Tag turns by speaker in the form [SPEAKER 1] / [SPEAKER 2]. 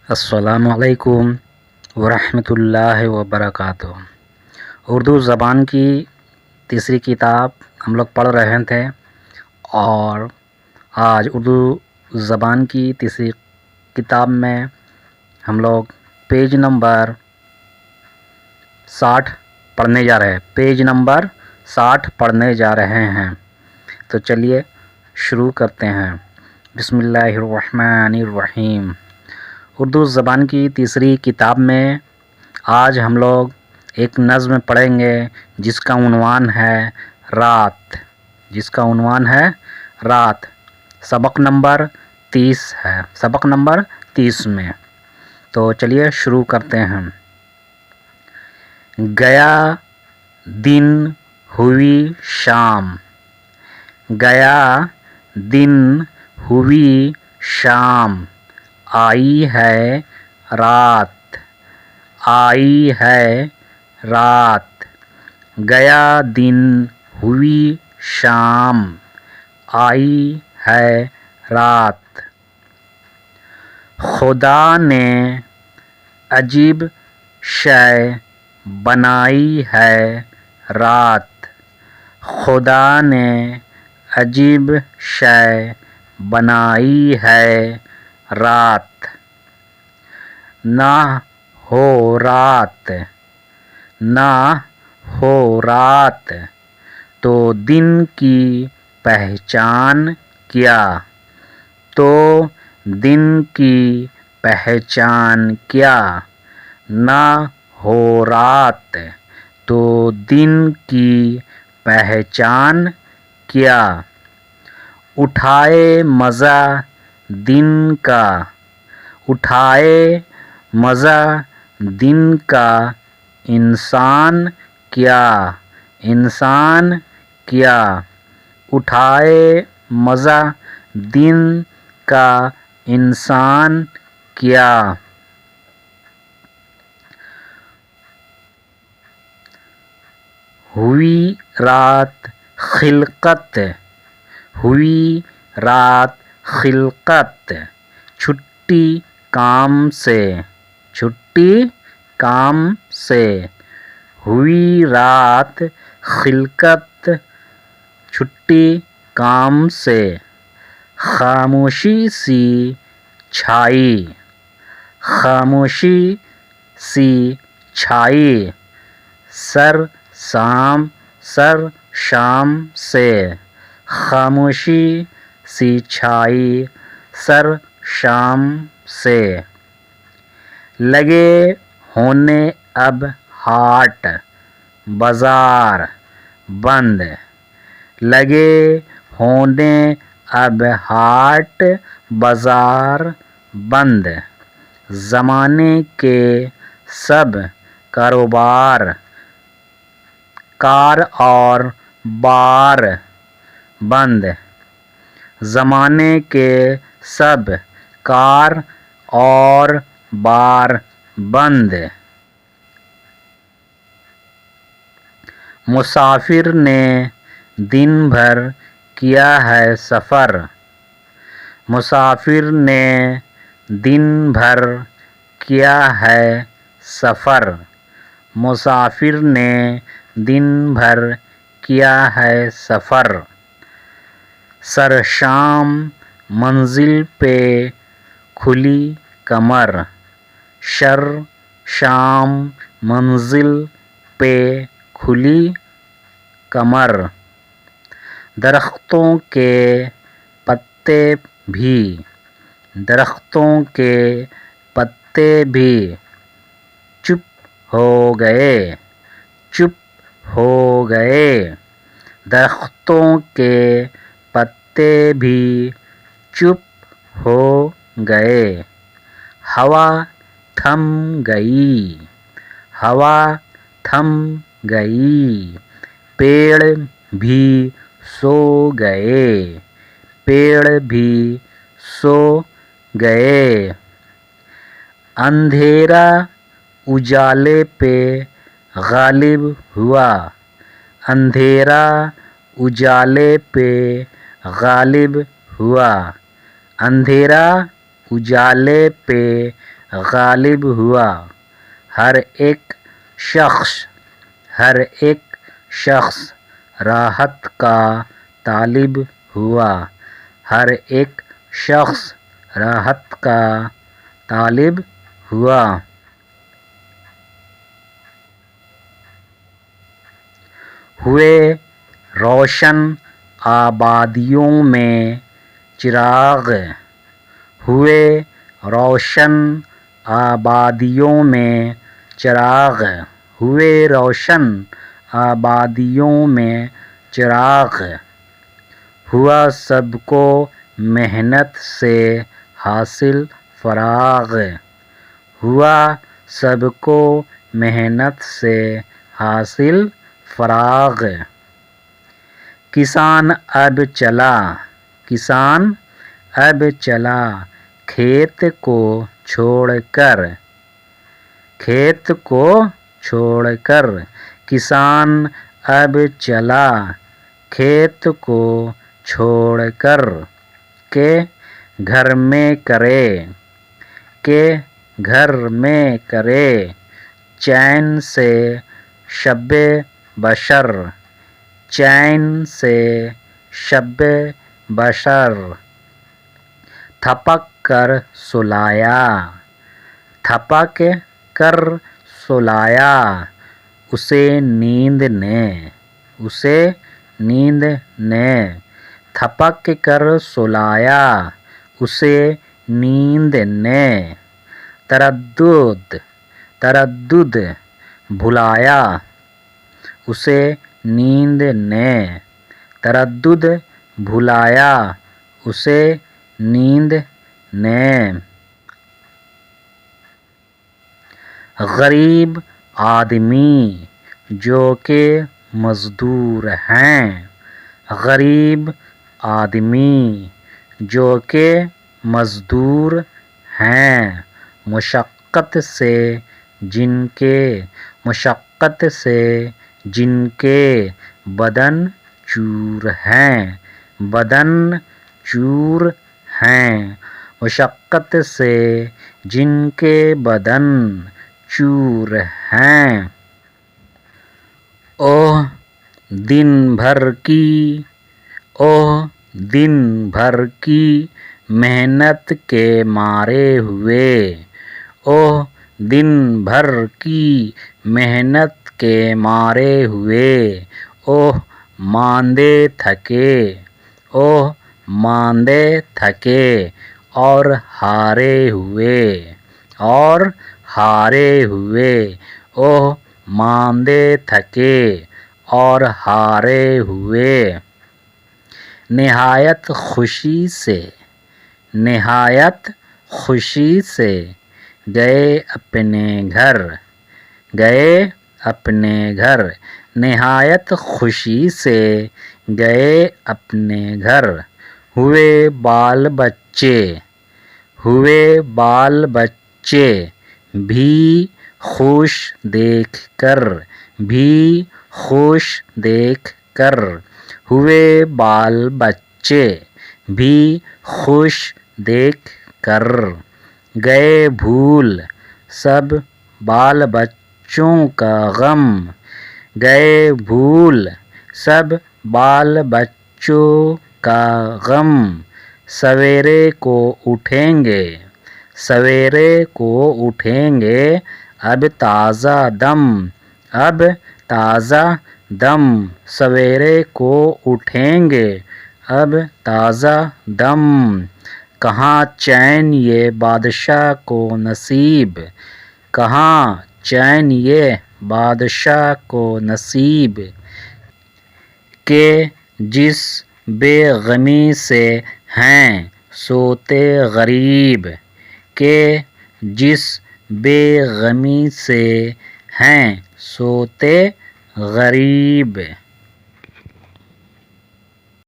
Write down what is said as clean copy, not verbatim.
[SPEAKER 1] السلام علیکم ورحمۃ اللہ وبرکاتہ۔ اردو زبان کی تیسری کتاب ہم لوگ پڑھ رہے تھے، اور آج اردو زبان کی تیسری کتاب میں ہم لوگ پیج نمبر 60 پڑھنے جا رہے ہیں۔ پیج نمبر 60 پڑھنے جا رہے ہیں، تو چلیے شروع کرتے ہیں۔ بسم اللہ الرحمن الرحیم۔ اردو زبان کی تیسری کتاب میں آج ہم لوگ ایک نظم پڑھیں گے جس کا عنوان ہے رات۔ سبق نمبر 30 ہے، سبق نمبر 30 میں۔ تو چلیے شروع کرتے ہیں۔ گیا دن ہوئی شام، گیا دن ہوئی شام، آئی ہے رات، آئی ہے رات۔ گیا دن ہوئی شام، آئی ہے رات۔ خدا نے عجیب شے بنائی ہے رات، خدا نے عجیب شے بنائی ہے رات۔ نہ ہو رات، نہ ہو رات، تو دن کی پہچان کیا، تو دن کی پہچان کیا۔ نہ ہو رات، تو دن کی پہچان کیا۔ اٹھائے مزہ دن کا، اٹھائے مزہ دن کا، انسان کیا، انسان کیا۔ اٹھائے مزہ دن کا، انسان کیا۔ ہوئی رات خلقت، ہوئی رات خلقت، چھٹی کام سے، چھٹی کام سے۔ ہوئی رات خلقت، چھٹی کام سے۔ خاموشی سی چھائی، خاموشی سی چھائی، سر شام سے۔ خاموشی سی چھائی، سر شام سے۔ لگے ہونے اب ہاٹ بازار بند، لگے ہونے اب ہاٹ بازار بند۔ زمانے کے سب کاروبار، کار اور بار بند، زمانے کے سب کار اور بار بند۔ مسافر نے دن بھر کیا ہے سفر، مسافر نے دن بھر کیا ہے سفر، مسافر نے دن بھر کیا ہے سفر۔ سرشام منزل پہ کھلی کمر، سرشام منزل پہ کھلی کمر۔ درختوں کے پتے بھی، درختوں کے پتے بھی چپ ہو گئے، چپ ہو گئے۔ درختوں کے پتے بھی چپ ہو گئے۔ ہوا تھم گئی، ہوا تھم گئی، پیڑ بھی سو گئے، پیڑ بھی سو گئے۔ اندھیرا اجالے پہ غالب ہوا، اندھیرا اجالے پہ غالب ہوا، اندھیرا اجالے پہ غالب ہوا، ہر ایک شخص راحت کا طالب ہوا، ہر ایک شخص راحت کا طالب ہوا۔ ہوئے روشن آبادیوں میں چراغ، ہوئے روشن آبادیوں میں چراغ، ہوئے روشن آبادیوں میں چراغ۔ ہوا سب کو محنت سے حاصل فراغ، ہوا سب کو محنت سے حاصل فراغ۔ کسان اب چلا کھیت کو چھوڑ کر، کھیت کو چھوڑ کر، کسان اب چلا کھیت کو چھوڑ کر، کہ گھر میں کرے چین سے شب بشر، چین سے شب بشر۔ تھپک کر سلایا اسے نیند نے، تھپک کر سلایا اسے نیند نے۔ تردد بھلایا اسے نیند نے، تردد بھلایا اسے نیند نے۔ غریب آدمی جو کہ مزدور ہیں، غریب آدمی جو کہ مزدور ہیں، مشقت سے جن کے بدن چور ہیں، بدن چور ہیں، مشقت سے جن کے بدن چور ہیں۔ اوہ دن بھر کی محنت کے مارے ہوئے، اوہ دن بھر کی محنت کے مارے ہوئے، اوہ ماندے تھکے اور ہارے ہوئے، اوہ ماندے تھکے اور ہارے ہوئے۔ نہایت خوشی سے گئے اپنے گھر، نہایت خوشی سے گئے اپنے گھر۔ ہوئے بال بچے بھی خوش دیکھ کر، ہوئے بال بچے بھی خوش دیکھ کر۔ گئے بھول سب بال بچوں کا غم، گئے بھول سب بال بچوں کا غم۔ سویرے کو اٹھیں گے اب تازہ دم، سویرے کو اٹھیں گے اب تازہ دم۔ کہاں چین یہ بادشاہ کو نصیب، کہاں چین یہ بادشاہ کو نصیب، کہ جس بے غمی سے ہیں سوتے غریب، کہ جس بے غمی سے ہیں سوتے غریب۔